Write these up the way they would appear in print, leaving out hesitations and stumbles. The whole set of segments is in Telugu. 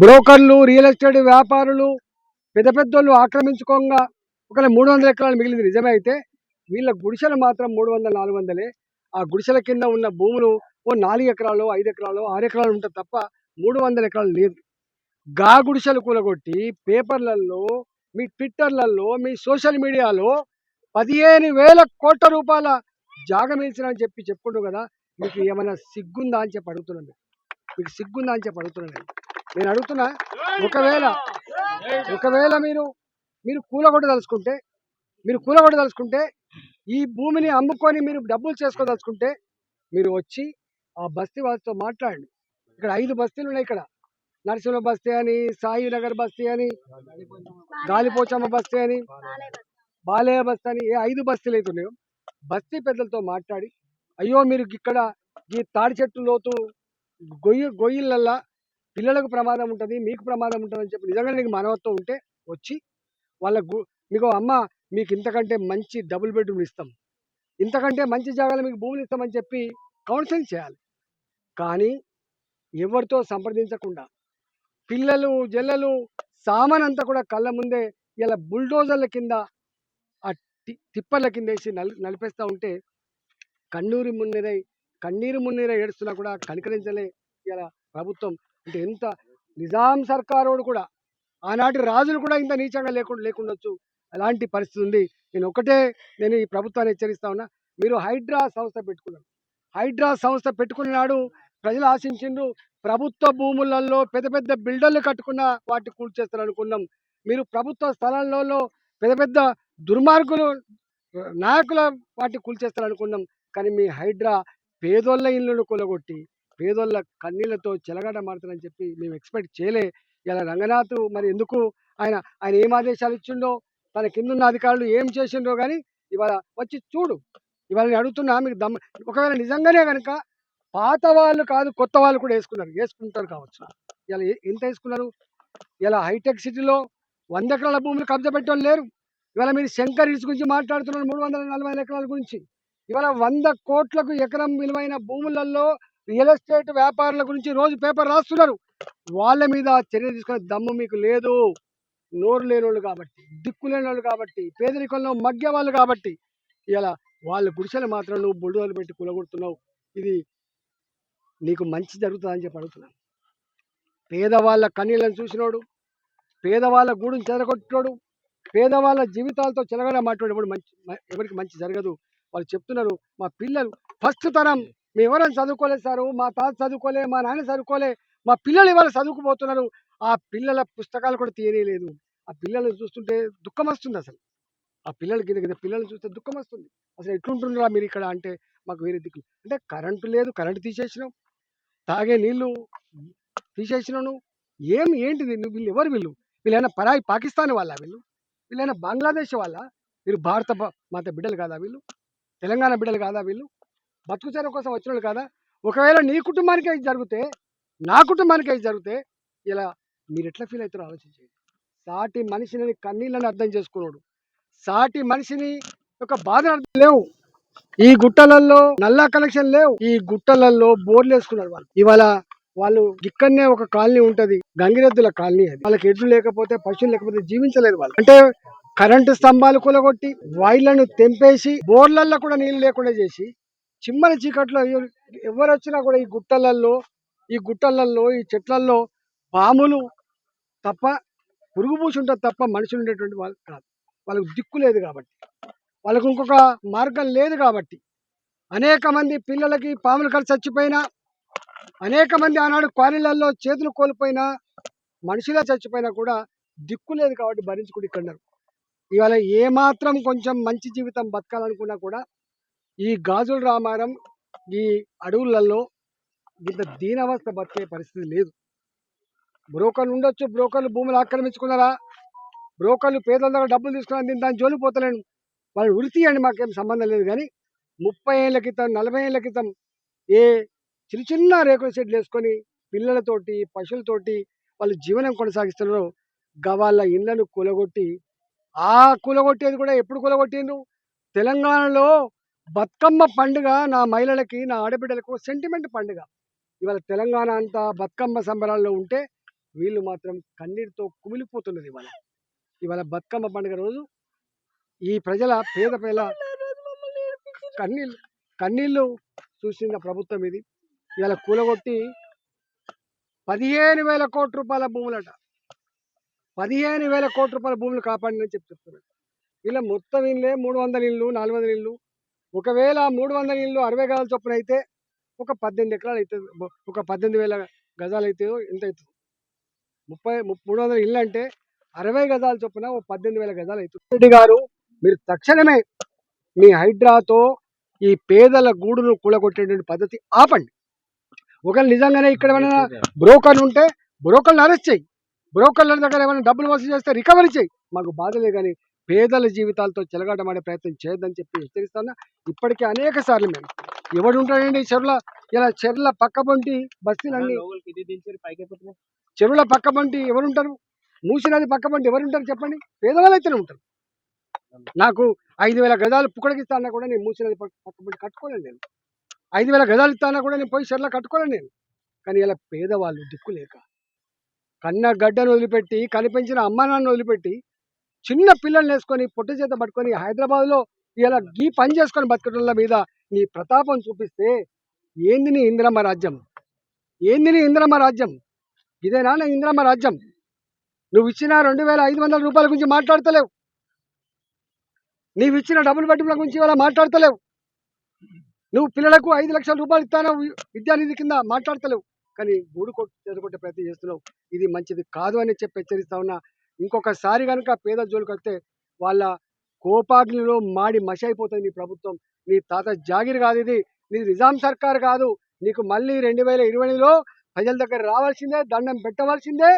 బ్రోకర్లు, రియల్ ఎస్టేట్ వ్యాపారులు, పెద్ద పెద్దోళ్ళు ఆక్రమించుకోగా ఒక 300 ఎకరాలు మిగిలింది నిజమే. అయితే వీళ్ళ గుడిసెలు మాత్రం 300, 400. ఆ గుడిసెల కింద ఉన్న భూములు ఓ 4 ఎకరాలు, 5 ఎకరాలు, 6 ఎకరాలు ఉంటుంది తప్ప 300 ఎకరాలు లేదు. గా గుడిసెలు కూలగొట్టి పేపర్లలో, మీ ట్విట్టర్లలో, మీ సోషల్ మీడియాలో 15,000 కోట్ల రూపాయల జాగ మించిన చెప్పి చెప్పుకుంటూ కదా. మీకు ఏమైనా సిగ్గుందా అని చెప్పి అడుగుతున్నాను. మీకు సిగ్గుందా అని చెప్పి అడుగుతున్నాను. నేను అడుగుతున్నా, ఒకవేళ ఒకవేళ మీరు కూలగొట్టదలుచుకుంటే ఈ భూమిని అమ్ముకొని మీరు డబ్బులు చేసుకోదలుచుకుంటే మీరు వచ్చి ఆ బస్తీ వాళ్ళతో మాట్లాడండి. ఇక్కడ 5 బస్తీలు ఉన్నాయి. ఇక్కడ నరసింహ బస్తీ అని, సాయినగర్ బస్తీ అని, గాలిపోచమ్మ బస్తీ అని, బాలయ్య బస్తీ అని, ఏ 5 బస్తీలు అయితే ఉన్నాయో బస్తీ పెద్దలతో మాట్లాడి, అయ్యో మీరు ఇక్కడ ఈ తాడి చెట్టు లోతు గొయ్యిలల్లా పిల్లలకు ప్రమాదం ఉంటుంది, మీకు ప్రమాదం ఉంటుంది అని చెప్పి నిజంగా నీకు మానవత్వం ఉంటే వచ్చి మీకు అమ్మ మీకు ఇంతకంటే మంచి డబుల్ బెడ్రూమ్ ఇస్తాం, ఇంతకంటే మంచి జాగాలు మీకు భూములు ఇస్తామని చెప్పి కౌన్సిలింగ్ చేయాలి. కానీ ఎవరితో సంప్రదించకుండా పిల్లలు జల్లలు సామాన్ అంతా కూడా కళ్ళ ముందే ఇలా బుల్డోజర్ల కింద ఆ తిప్పర్ల కింద వేసి నలిపేస్తూ ఉంటే కన్నీరు మున్నీరై ఏడుస్తున్నా కూడా కనికరించలే ఇలా ప్రభుత్వం. అంటే ఎంత నిజాం సర్కారోడు కూడా, ఆనాటి రాజులు కూడా ఇంత నీచంగా లేకుండొచ్చు. అలాంటి పరిస్థితి ఉంది. నేను ఈ ప్రభుత్వాన్ని హెచ్చరిస్తా ఉన్నా, మీరు హైడ్రా సంస్థ పెట్టుకున్నారు. హైడ్రా సంస్థ పెట్టుకున్న నాడు ప్రజలు ఆశించిండ్రు ప్రభుత్వ భూములలో పెద్ద పెద్ద బిల్డర్లు కట్టుకున్న వాటి కూల్చేస్తారు అనుకున్నాం. మీరు ప్రభుత్వ స్థలాలలో పెద్ద పెద్ద దుర్మార్గులు నాయకుల వాటి కూల్చేస్తారు అనుకున్నాం. కానీ మీ హైడ్రా పేదోళ్ళ ఇళ్ళను కూలగొట్టి పేదోళ్ళ కన్నీళ్లతో చెలగాట మారుతారని చెప్పి మేము ఎక్స్పెక్ట్ చేయలే. ఇలా రంగనాథ్ మరి ఎందుకు ఆయన ఏం ఆదేశాలు ఇచ్చిండో, తన కిందున్న అధికారులు ఏం చేసిండ్రో కానీ ఇవాళ వచ్చి చూడు. ఇవాళ నేను అడుగుతున్నా, మీకు ఒకవేళ నిజంగానే కనుక పాత వాళ్ళు కాదు కొత్త వాళ్ళు కూడా వేసుకుంటారు కావచ్చు. ఇలా ఎంత వేసుకున్నారు? ఇలా హైటెక్ సిటీలో 100 ఎకరాల భూములు కబ్జా పెట్టేవాళ్ళు లేరు. ఇవాళ మీరు శంకర్ హిల్స్ గురించి మాట్లాడుతున్నారు, 340 ఎకరాల గురించి. ఇవాళ 100 కోట్లకు ఎకరం విలువైన భూములలో రియల్ ఎస్టేట్ వ్యాపారుల గురించి రోజు పేపర్ రాస్తున్నారు. వాళ్ళ మీద చర్య తీసుకునే దమ్ము మీకు లేదు. నోరు లేనోళ్ళు కాబట్టి, దిక్కు లేనోళ్ళు కాబట్టి, పేదరికంలో మగ్గే వాళ్ళు కాబట్టి ఇలా వాళ్ళ గుడిసెలు మాత్రం నువ్వు బుల్డోజర్లు పెట్టి కూలగొడుతున్నావు. ఇది నీకు మంచి జరుగుతుందని చెప్పి అడుగుతున్నాను. పేదవాళ్ళ కన్నీళ్ళని చూసినోడు, పేదవాళ్ళ గూడుని చెదరగొట్టినోడు, పేదవాళ్ళ జీవితాలతో చెలగడ మాట్లాడేవాడు ఎవరికి మంచి జరగదు. వాళ్ళు చెప్తున్నారు, మా పిల్లలు ఫస్ట్ తరం మేము ఎవరైనా చదువుకోలేదు సారు, మా తాత చదువుకోలే, మా నాన్న చదువుకోలే, మా పిల్లలు ఇవాళ చదువుకుపోతున్నారు. ఆ పిల్లల పుస్తకాలు కూడా తీయలేదు. ఆ పిల్లల్ని చూస్తుంటే దుఃఖం వస్తుంది. అసలు ఆ పిల్లల్ని చూస్తే దుఃఖం వస్తుంది. అసలు ఎట్లుంటున్నారా మీరు ఇక్కడ అంటే మాకు వేరే దిక్కు అంటే కరెంటు లేదు, కరెంటు తీసేసినావు, తాగే నీళ్లు తీసేసినావు. ఏంటిది? వీళ్ళు ఎవరు? వీళ్ళైనా పరాయి పాకిస్తాన్ వాళ్ళ? వీళ్ళైనా బంగ్లాదేశ్ వాళ్ళ? వీరు భారత మాత బిడ్డలు కాదా? వీళ్ళు తెలంగాణ బిడ్డలు కాదా? వీళ్ళు బతుకుచారం కోసం వచ్చిన వాళ్ళు కాదా? ఒకవేళ నీ కుటుంబానికి అది జరిగితే, నా కుటుంబానికి అది జరిగితే ఇలా మీరు ఎట్లా ఫీల్ అవుతారో ఆలోచించండి. సాటి మనిషిని కన్నీళ్ళని అర్థం చేసుకున్నాడు, సాటి మనిషిని ఒక బాధ లేవు. ఈ గుట్టలలో నల్లా కనెక్షన్ లేవు, ఈ గుట్టలలో బోర్లు వేసుకున్నారు వాళ్ళు. ఇవాళ వాళ్ళు ఇక్కడనే ఒక కాలనీ ఉంటది, గంగిరెద్దుల కాలనీ. అది వాళ్ళకి ఎడ్లు లేకపోతే పశువులు లేకపోతే జీవించలేదు వాళ్ళు. అంటే కరెంటు స్తంభాలు కూలగొట్టి వైర్లను తెంపేసి బోర్లల్లో కూడా నీళ్లు లేకుండా చేసి చిమ్మల చీకట్లో ఎవరు వచ్చినా కూడా ఈ గుట్టలలో ఈ చెట్లలో పాములు తప్ప, పురుగు పూసి ఉంటుంది తప్ప మనుషులు ఉండేటువంటి వాళ్ళు కాదు. వాళ్ళకు దిక్కు లేదు కాబట్టి, వాళ్ళకు ఇంకొక మార్గం లేదు కాబట్టి అనేక మంది పిల్లలకి పాములు కలిసి చచ్చిపోయినా, అనేక మంది ఆనాడు క్వారీలలో చేతులు కోల్పోయినా, మనుషులే చచ్చిపోయినా కూడా దిక్కు లేదు కాబట్టి భరించుకుంటూ ఇక్కడ. ఇవాళ ఏమాత్రం కొంచెం మంచి జీవితం బతకాలనుకున్నా కూడా ఈ గాజుల రామారం ఈ అడవులలో ఇంత దీనావస్థ బతికే పరిస్థితి లేదు. బ్రోకర్లు ఉండొచ్చు, బ్రోకర్లు భూములు ఆక్రమించుకున్నారా, బ్రోకర్లు పేదల దగ్గర డబ్బులు తీసుకున్నా, నేను దాన్ని జోలిపోతలేను, వాళ్ళు ఉరి తీయండి, మాకేం సంబంధం లేదు. కానీ 30 ఏళ్ల క్రితం 40 ఏళ్ల క్రితం ఏ చిన్న రేకుల షెడ్లు వేసుకొని పిల్లలతోటి పశువులతోటి వాళ్ళు జీవనం కొనసాగిస్తున్నారో వాళ్ళ ఇళ్లను కూలగొట్టి, ఆ కూలగొట్టేది కూడా ఎప్పుడు కూలగొట్టిండ్రు? తెలంగాణలో బతుకమ్మ పండుగ నా మహిళలకి, నా ఆడబిడ్డలకు సెంటిమెంట్ పండుగ. ఇవాళ తెలంగాణ అంతా బతుకమ్మ సంబరాల్లో ఉంటే వీళ్ళు మాత్రం కన్నీటితో కుమిలిపోతున్నది. ఇవాళ బతుకమ్మ పండుగ రోజు ఈ ప్రజల పేద ప్రజల కన్నీళ్ళు చూసిన ప్రభుత్వం ఇది. ఇవాళ కూలగొట్టి 15,000 కోట్ల రూపాయల భూములట, 15,000 కోట్ల రూపాయల భూములు కాపాడిందని చెప్తున్నారు. ఇలా మొత్తం ఇళ్ళే 300 ఇళ్ళు, 400 ఇళ్ళు. ఒకవేళ 300 ఇళ్ళు 60 గజాల చొప్పున అయితే ఒక 18 ఎకరాలు అవుతుంది. ఒక 18,000 గజాలు అయితే ఎంత అవుతుంది? 300 ఇళ్ళు అంటే 60 గజాల చొప్పున ఒక 18,000 గజాలు అవుతుంది. రెడ్డి గారు, మీరు తక్షణమే మీ హైడ్రాతో ఈ పేదల గూడును కూలగొట్టేటువంటి పద్ధతి ఆపండి. ఒకవేళ నిజంగానే ఇక్కడ ఏమైనా బ్రోకర్లు ఉంటే బ్రోకర్లు అరెస్ట్ చేయి, బ్రోకర్ల దగ్గర ఏమైనా డబ్బులు వసూలు చేస్తే రికవరీ చేయి, మాకు బాధలే. కానీ పేదల జీవితాలతో చెలగాటమాడే ప్రయత్నం చేయొద్దని చెప్పి హెచ్చరిస్తున్నా. ఇప్పటికే అనేక సార్లు మేము ఎవడు ఉంటాడండి చెరువుల పక్కబంటి బస్తీలన్నీ, చెరువుల పక్కబంటి ఎవరుంటారు? మూసినది పక్కబంటి ఎవరుంటారు చెప్పండి? పేదవాళ్ళు అయితేనే ఉంటారు. నాకు 5,000 గజాలు పుక్కడికిస్తా అన్నా కూడా నేను మూసినది పక్కబంటి కట్టుకోలేను. నేను 5,000 గజాలు ఇస్తానా కూడా నేను పోయి చెరువులో కట్టుకోలేను నేను. కానీ ఇలా పేదవాళ్ళు దిక్కులేక కన్న గడ్డను వదిలిపెట్టి, కనిపించిన అమ్మ నాన్న వదిలిపెట్టి, చిన్న పిల్లల్ని వేసుకొని పొట్టు చేత పట్టుకొని హైదరాబాద్లో ఇలా ఈ పని చేసుకొని బతకటంల మీద నీ ప్రతాపం చూపిస్తే ఏంది నీ ఇందిరమ్మ రాజ్యం? ఏంది నీ ఇందిరమ్మ రాజ్యం? ఇదేనా నా ఇందిరమ్మ రాజ్యం? నువ్వు ఇచ్చిన 2,500 రూపాయల గురించి మాట్లాడతలేవు, నీవు ఇచ్చిన డబ్బులు పట్టింపుల గురించి ఇవాళ మాట్లాడతలేవు, నువ్వు పిల్లలకు 5 లక్షల రూపాయలు ఇస్తానో విద్యానిధి కింద మాట్లాడతలేవు, కానీ గూడు చెదగొట్టే ప్రయత్నం చేస్తున్నావు. ఇది మంచిది కాదు అని చెప్పి హెచ్చరిస్తా ఉన్నా. ఇంకొకసారి కనుక పేద జోలికి వస్తే వాళ్ళ కోపాగ్నిలో మాడి మషి అయిపోతుంది నీ ప్రభుత్వం. నీ తాత జాగిర్ కాదు ఇది, నీ నిజాం సర్కార్ కాదు. నీకు మళ్ళీ 2020లో ప్రజల దగ్గర రావాల్సిందే, దండం పెట్టవలసిందే,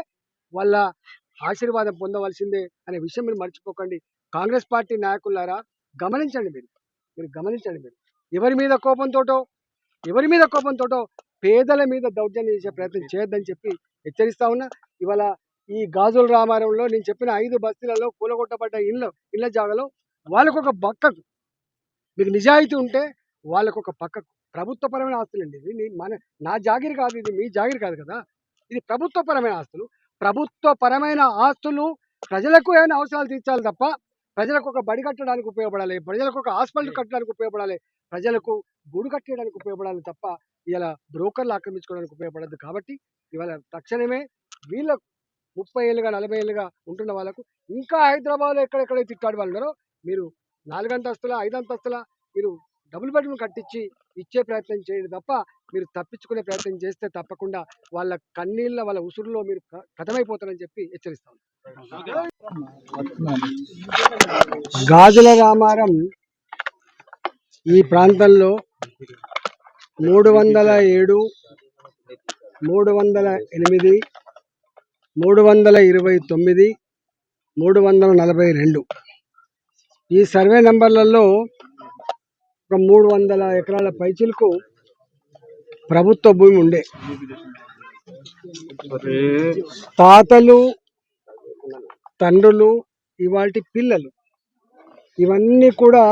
వాళ్ళ ఆశీర్వాదం పొందవలసిందే అనే విషయం మీరు మర్చిపోకండి. కాంగ్రెస్ పార్టీ నాయకులారా, గమనించండి. మీరు గమనించండి. మీరు ఎవరి మీద కోపంతోటో పేదల మీద దౌర్జన్యం చేసే ప్రయత్నం చేయొద్దని చెప్పి హెచ్చరిస్తా ఉన్నా. ఇవాళ ఈ గాజుల రామారంలో నేను చెప్పిన 5 బస్తీలలో కూలగొట్టబడ్డ ఇళ్ళ జాగాలో వాళ్ళకు ఒక పక్కకు, మీకు నిజాయితీ ఉంటే వాళ్ళకు ఒక పక్కకు ప్రభుత్వపరమైన ఆస్తులండి. ఇది నా జాగిరి కాదు, ఇది మీ జాగిరి కాదు కదా. ఇది ప్రభుత్వపరమైన ఆస్తులు. ప్రభుత్వపరమైన ఆస్తులు ప్రజలకు ఏమైనా అవసరాలు తీర్చాలి తప్ప, ప్రజలకు ఒక బడి కట్టడానికి ఉపయోగపడాలి, ప్రజలకు ఒక హాస్పిటల్ కట్టడానికి ఉపయోగపడాలి, ప్రజలకు గూడు కట్టడానికి ఉపయోగపడాలి తప్ప ఇలా బ్రోకర్లు ఆక్రమించుకోవడానికి ఉపయోగపడద్దు. కాబట్టి ఇవాళ తక్షణమే వీళ్ళ 30 ఏళ్ళుగా 40 ఏళ్ళుగా ఉంటున్న వాళ్ళకు, ఇంకా హైదరాబాద్లో ఎక్కడెక్కడైతే ఇట్టాడు వాళ్ళు ఉన్నారో, మీరు 4 అంతస్తుల 5 అంతస్తుల మీరు డబుల్ బెడ్రూమ్ కట్టించి ఇచ్చే ప్రయత్నం చేయండి తప్ప, మీరు తప్పించుకునే ప్రయత్నం చేస్తే తప్పకుండా వాళ్ళ కన్నీళ్ళ వాళ్ళ ఉసురులో మీరు కథమైపోతారని చెప్పి హెచ్చరిస్తాను. గాజుల రామారం ఈ ప్రాంతంలో 307, 308, 329, 342 ఈ సర్వే నంబర్లలో ఒక 300 ఎకరాల పైచిలకు ప్రభుత్వ భూమి ఉండే. తాతలు, తండ్రులు, ఇవాల్టి పిల్లలు ఇవన్నీ కూడా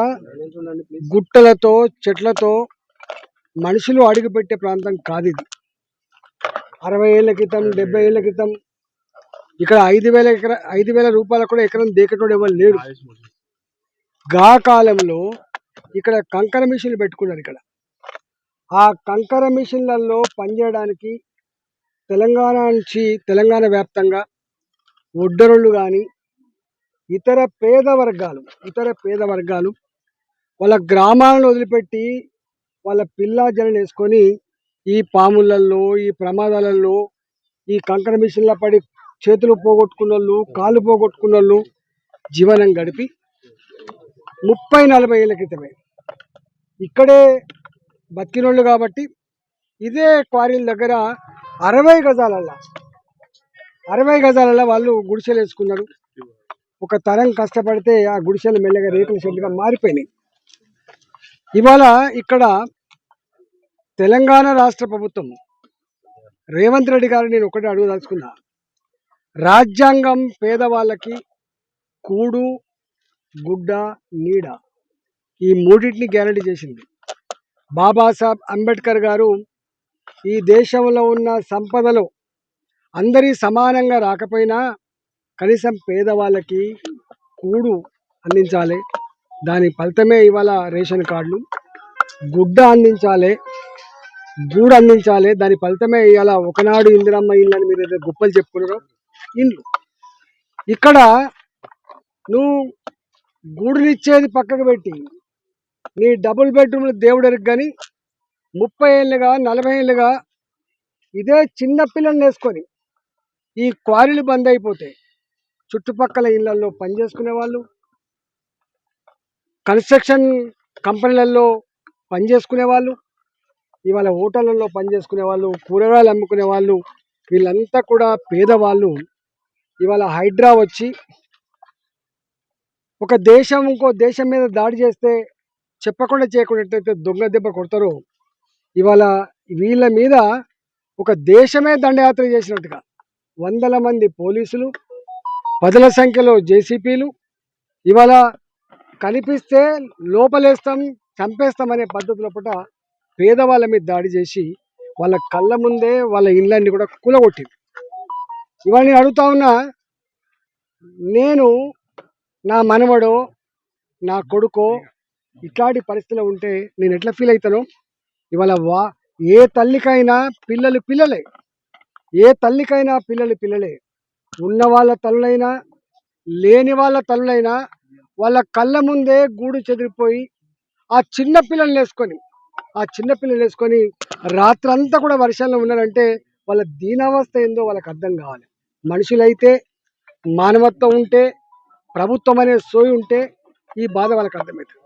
గుట్టలతో చెట్లతో మనుషులు అడుగుపెట్టే ప్రాంతం కాదు ఇది. 60 ఏళ్ల క్రితం 70 ఏళ్ల క్రితం ఇక్కడ 5,000 రూపాయలు కూడా ఎకరం దేకటోడు ఎవరు లేడు. గా కాలంలో ఇక్కడ కంకర మిషన్లు పెట్టుకున్నారు. ఇక్కడ ఆ కంకర మిషన్లలో పనిచేయడానికి తెలంగాణ వ్యాప్తంగా ఒడ్డరుళ్ళు కానీ ఇతర పేద వర్గాలు వాళ్ళ గ్రామాలను వదిలిపెట్టి వాళ్ళ పిల్లా జనం వేసుకొని ఈ పాములలో, ఈ ప్రమాదాలలో, ఈ కంకర మిషన్ల పడి చేతులు పోగొట్టుకున్న వాళ్ళు, కాళ్ళు పోగొట్టుకున్న వాళ్ళు జీవనం గడిపి 30-40 ఏళ్ళ క్రితమే ఇక్కడే బతికినోళ్ళు. కాబట్టి ఇదే క్వారీల దగ్గర 60 గజాలలో వాళ్ళు గుడిసెలు వేసుకున్నారు. ఒక తరం కష్టపడితే ఆ గుడిసెలు మెల్లగా రేకుల షెడ్లుగా మారిపోయినాయి. ఇవాళ ఇక్కడ తెలంగాణ రాష్ట్ర ప్రభుత్వం రేవంత్ రెడ్డి గారు నేను ఒకటే అడుగుదలుచుకున్నా. రాజ్యాంగం పేదవాళ్ళకి కూడు, గుడ్డ, నీడ ఈ మూడింటిని గ్యారంటీ చేసింది. బాబాసాహెబ్ అంబేద్కర్ గారు ఈ దేశంలో ఉన్న సంపదలో అందరి సమానంగా రాకపోయినా కనీసం పేదవాళ్ళకి కూడు అందించాలి. దాని ఫలితమే ఇవాళ రేషన్ కార్డులు. గుడ్డ అందించాలి, గూడు అందించాలి. దాని ఫలితమే ఇవాళ ఒకనాడు ఇందిరమ్మ ఇల్లు అని మీరు ఏదో గొప్పలు చెప్పుకున్నారో ఇండ్లు. ఇక్కడ నువ్వు గూడునిచ్చేది పక్కకు పెట్టి నీ డబుల్ బెడ్రూమ్లు దేవుడరికి కానీ 30 ఏళ్ళుగా 40 ఏళ్ళుగా ఇదే చిన్న పిల్లల్ని వేసుకొని ఈ క్వారీలు బంద్ అయిపోతే చుట్టుపక్కల ఇళ్లలో పనిచేసుకునే వాళ్ళు, కన్స్ట్రక్షన్ కంపెనీలలో పనిచేసుకునే వాళ్ళు, ఇవాళ హోటళ్ళల్లో పనిచేసుకునే వాళ్ళు, కూరగాయలు అమ్ముకునే వాళ్ళు, వీళ్ళంతా కూడా పేదవాళ్ళు. ఇవాళ హైడ్రా వచ్చి ఒక దేశం ఇంకో దేశం మీద దాడి చేస్తే చెప్పకుండా చేయకుండా ఎట్లయితే దొంగ దెబ్బ కొడతారో ఇవాళ వీళ్ళ మీద ఒక దేశమే దండయాత్ర చేసినట్టుగా వందల మంది పోలీసులు, పదుల సంఖ్యలో జేసీపీలు ఇవాళ కనిపిస్తే లోపలేస్తాం, చంపేస్తాం అనే పద్ధతిలో పూట పేదవాళ్ళ మీద దాడి చేసి వాళ్ళ కళ్ళ ముందే వాళ్ళ ఇళ్ళన్ని కూడా కూలగొట్టింది. ఇవాళ నేను అడుగుతా ఉన్నా, నేను నా మనవడో నా కొడుకో ఇట్లాంటి పరిస్థితిలో ఉంటే నేను ఎట్లా ఫీల్ అవుతానో ఇవాళ ఏ తల్లికైనా పిల్లలు పిల్లలే, ఏ తల్లికైనా పిల్లలు పిల్లలే. ఉన్న వాళ్ళ తల్లులైనా లేని వాళ్ళ తల్లులైనా వాళ్ళ కళ్ళ ముందే గూడు చెదిరిపోయి ఆ చిన్న పిల్లలు వేసుకొని రాత్రంతా కూడా వర్షంలో ఉన్నారంటే వాళ్ళ దీనావస్థ ఏందో వాళ్ళకి అర్థం కావాలి. మనుషులైతే మానవత్వం ఉంటే ప్రభుత్వం అనే సోయి ఉంటే ఈ బాధ వాళ్ళకి అర్థమవుతుంది.